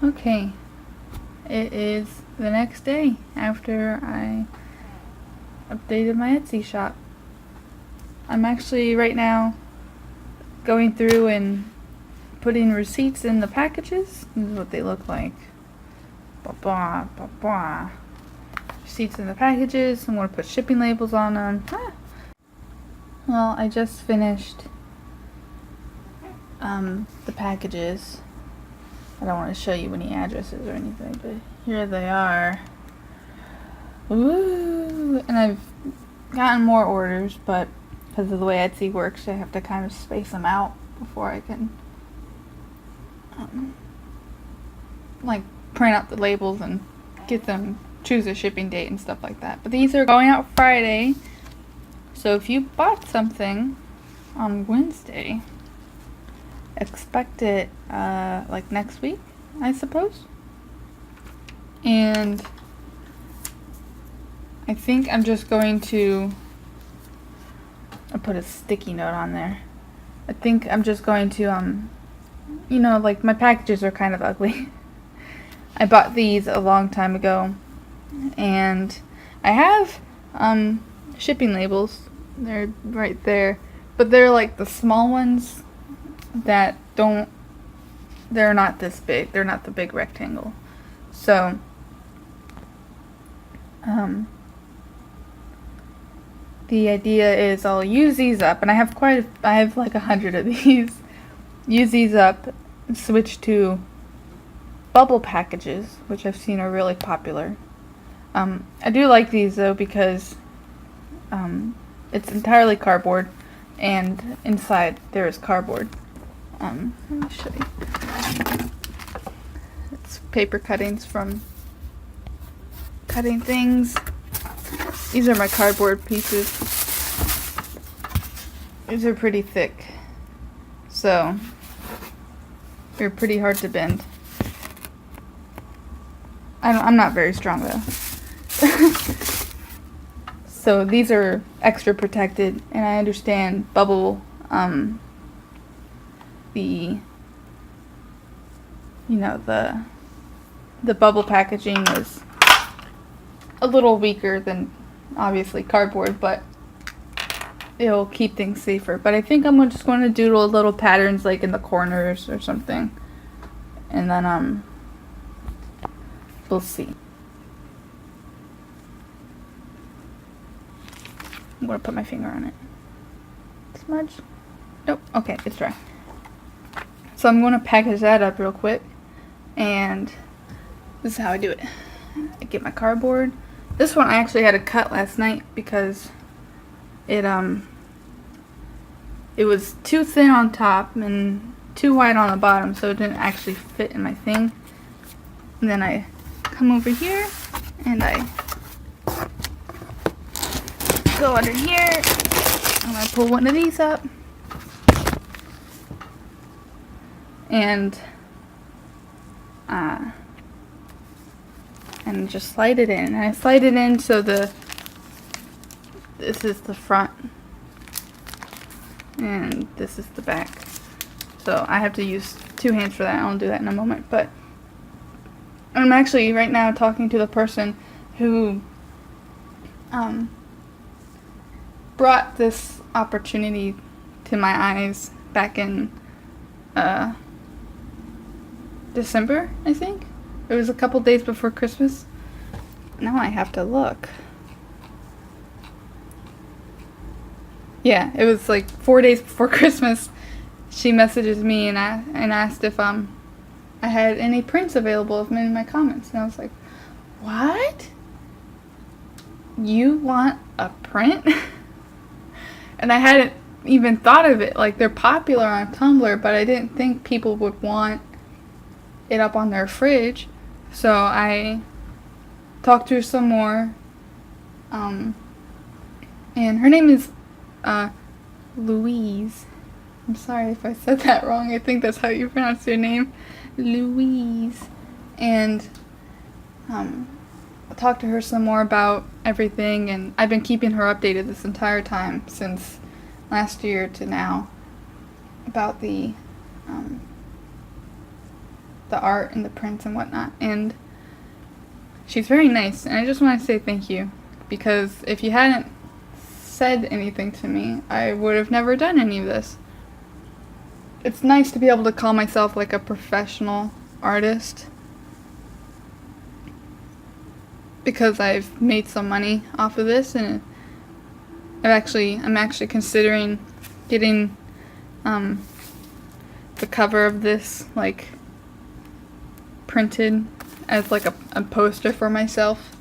Okay, it is the next day after I updated my Etsy shop. I'm actually right now going through and putting receipts in the packages. This is what they look like. Ba-ba, ba-ba. Receipts in the packages. I'm going to put shipping labels on them. Well, I just finished the packages. I don't want to show you any addresses or anything, but here they are. Ooh! And I've gotten more orders, but because of the way Etsy works, I have to kind of space them out before I can like print out the labels and get them, choose a shipping date and stuff like that. But these are going out Friday, so if you bought something on Wednesday, expect it like next week, I suppose. And I think I'm just going to, I put a sticky note on there. I think I'm just going to you know, like my packages are kind of ugly. I bought these a long time ago, and I have shipping labels. They're right there, but they're like the small ones that don't, they're not this big. They're not the big rectangle. So the idea is I'll use these up, and I have like 100 of these. Use these up, switch to bubble packages, which I've seen are really popular. I do like these though because it's entirely cardboard, and inside there is cardboard. Let me show you. It's paper cuttings from cutting things. These are my cardboard pieces. These are pretty thick, so they're pretty hard to bend. I'm not very strong though. So these are extra protected, and I understand bubble, the bubble packaging is a little weaker than obviously cardboard, but it'll keep things safer. But I think I'm just going to doodle little patterns like in the corners or something, and then we'll see. I'm going to put my finger on it. Smudge? Nope. Okay, it's dry. So I'm going to package that up real quick, and this is how I do it. I get my cardboard. This one I actually had to cut last night because it was too thin on top and too wide on the bottom, so it didn't actually fit in my thing. And then I come over here and I go under here and I pull one of these up and just slide it in. And I slide it in so this is the front and this is the back. So I have to use 2 hands for that. I'll do that in a moment. But I'm actually right now talking to the person who brought this opportunity to my eyes back in December, I think. It was a couple days before Christmas. Now I have to look. Yeah, it was like 4 days before Christmas. She messages me and asked if I had any prints available of me in my comments, and I was like, "What? You want a print?" And I hadn't even thought of it. Like, they're popular on Tumblr, but I didn't think people would want it up on their fridge. So I talked to her some more. And her name is Louise. I'm sorry if I said that wrong. I think that's how you pronounce your name. Louise. And I talked to her some more about everything, and I've been keeping her updated this entire time since last year to now about the the art and the prints and whatnot. And she's very nice, and I just want to say thank you, because if you hadn't said anything to me, I would have never done any of this. It's nice to be able to call myself like a professional artist, because I've made some money off of this, and I'm actually considering getting the cover of this like printed as like a poster for myself.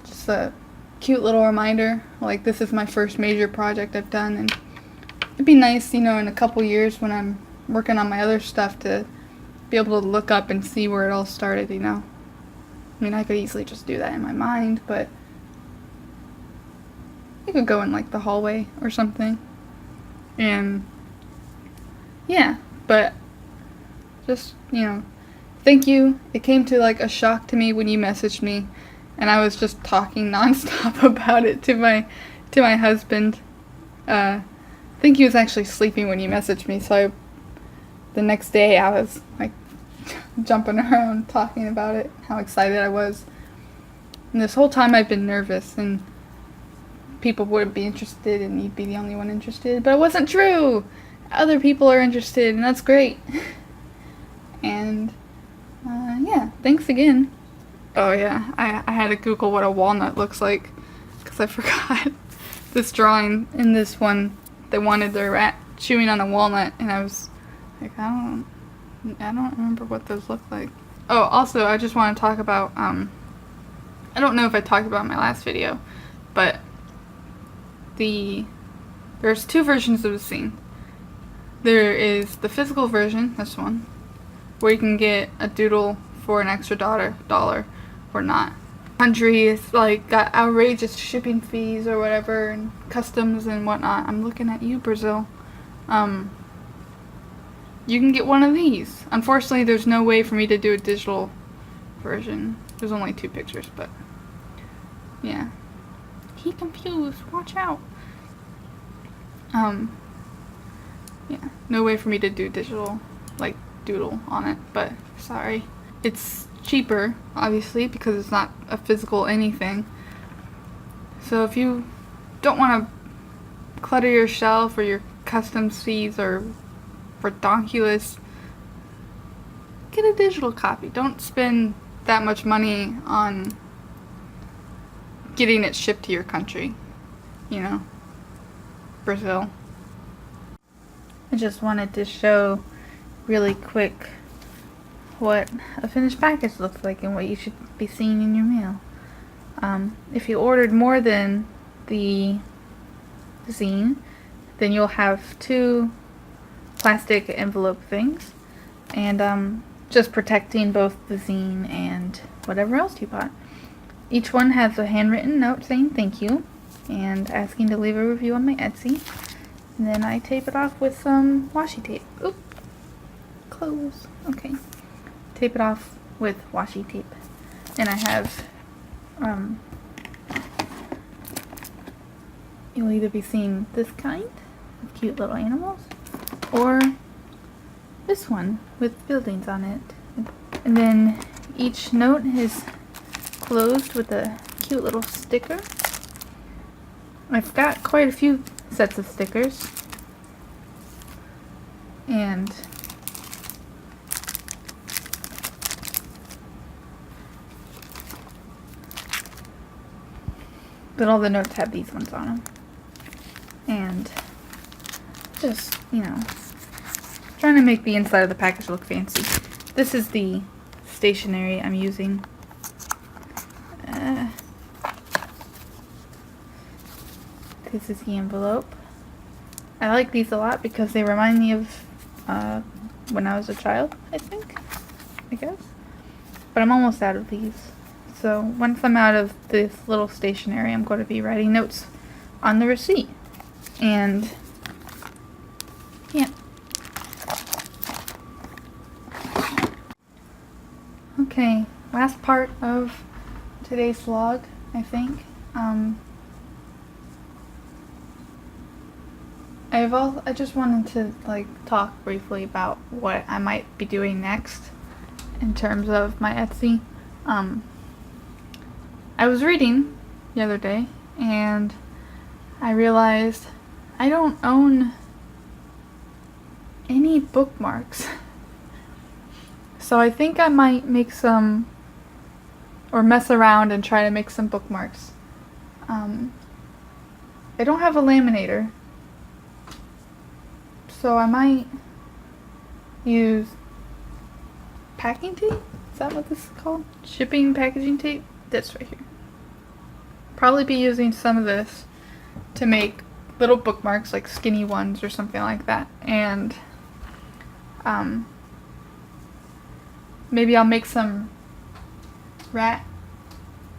Just a cute little reminder, like this is my first major project I've done, and it'd be nice, in a couple years when I'm working on my other stuff to be able to look up and see where it all started, I mean, I could easily just do that in my mind, but you could go in like the hallway or something. And yeah, but just, thank you. It came to like a shock to me when you messaged me, and I was just talking nonstop about it to my husband. I think he was actually sleeping when you messaged me, so the next day I was like jumping around talking about it, how excited I was. And this whole time I've been nervous, and people wouldn't be interested and you'd be the only one interested, but it wasn't true. Other people are interested, and that's great. And yeah, thanks again. Oh yeah, I had to Google what a walnut looks like, because I forgot this drawing. In this one, they wanted their rat chewing on a walnut, and I was like, I don't remember what those look like. Oh, also, I just want to talk about, I don't know if I talked about in my last video, but there's two versions of the scene. There is the physical version, this one, where you can get a doodle for an extra dollar or not. Country is like got outrageous shipping fees or whatever, and customs and whatnot. I'm looking at you, Brazil. You can get one of these. Unfortunately, there's no way for me to do a digital version. There's only 2 pictures, but yeah. He confused. Watch out. Yeah, no way for me to do digital, like, doodle on it, but sorry. It's cheaper, obviously, because it's not a physical anything. So if you don't want to clutter your shelf, or your customs fees are redonkulous, get a digital copy. Don't spend that much money on getting it shipped to your country. Brazil. I just wanted to show really quick what a finished package looks like and what you should be seeing in your mail. If you ordered more than the zine, then you'll have 2 plastic envelope things, and just protecting both the zine and whatever else you bought. Each one has a handwritten note saying thank you and asking to leave a review on my Etsy, and then I tape it off with some washi tape. Oop, close. Okay, tape it off with washi tape, and I have you'll either be seeing this kind with cute little animals, or this one with buildings on it. And then each note is closed with a cute little sticker. I've got quite a few sets of stickers, and but all the notes have these ones on them. And just, trying to make the inside of the package look fancy. This is the stationery I'm using. This is the envelope. I like these a lot because they remind me of when I was a child, I guess. But I'm almost out of these. So once I'm out of this little stationery, I'm going to be writing notes on the receipt. And yeah. Okay, last part of today's vlog, I think. I just wanted to talk briefly about what I might be doing next. in terms of my Etsy. I was reading the other day and I realized I don't own any bookmarks. So I think I might make some, or mess around and try to make some bookmarks. I don't have a laminator, so I might use packing tape? Is that what this is called? Shipping packaging tape? This right here. Probably be using some of this to make little bookmarks, like skinny ones or something like that. And maybe I'll make some rat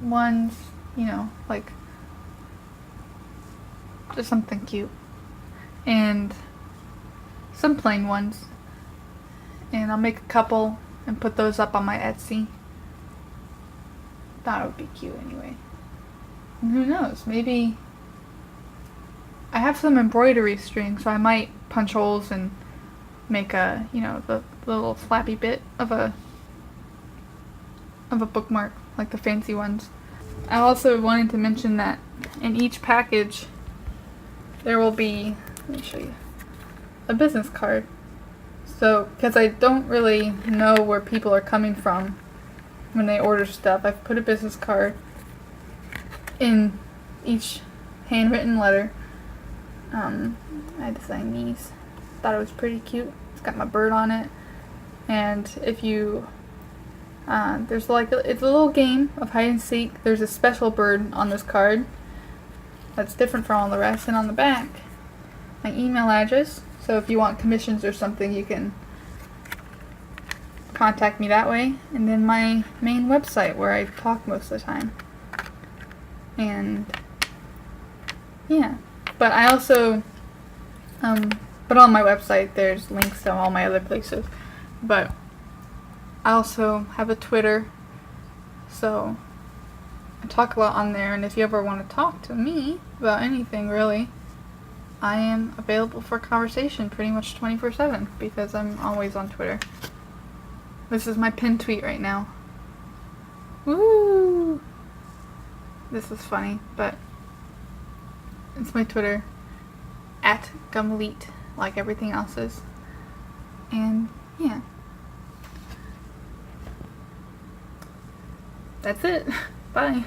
ones, you know, like just something cute. And some plain ones. And I'll make a couple and put those up on my Etsy. Thought it would be cute anyway. And who knows, maybe I have some embroidery string, so I might punch holes and make a, you know, the little flappy bit of a bookmark, like the fancy ones. I also wanted to mention that in each package there will be, let me show you, a business card. So, because I don't really know where people are coming from when they order stuff, I've put a business card in each handwritten letter. I designed these. Thought it was pretty cute. It's got my bird on it. And if you, there's like, it's a little game of hide and seek. There's a special bird on this card that's different from all the rest. And on the back, my email address. So if you want commissions or something, you can contact me that way. And then my main website where I talk most of the time. And yeah, but I also, but on my website there's links to all my other places. But I also have a Twitter, so I talk a lot on there. And if you ever want to talk to me about anything really, I am available for conversation pretty much 24/7 because I'm always on Twitter. This is my pinned tweet right now. Woo! This is funny, but it's my Twitter, @Gummelite, like everything else is. And yeah. That's it. Bye.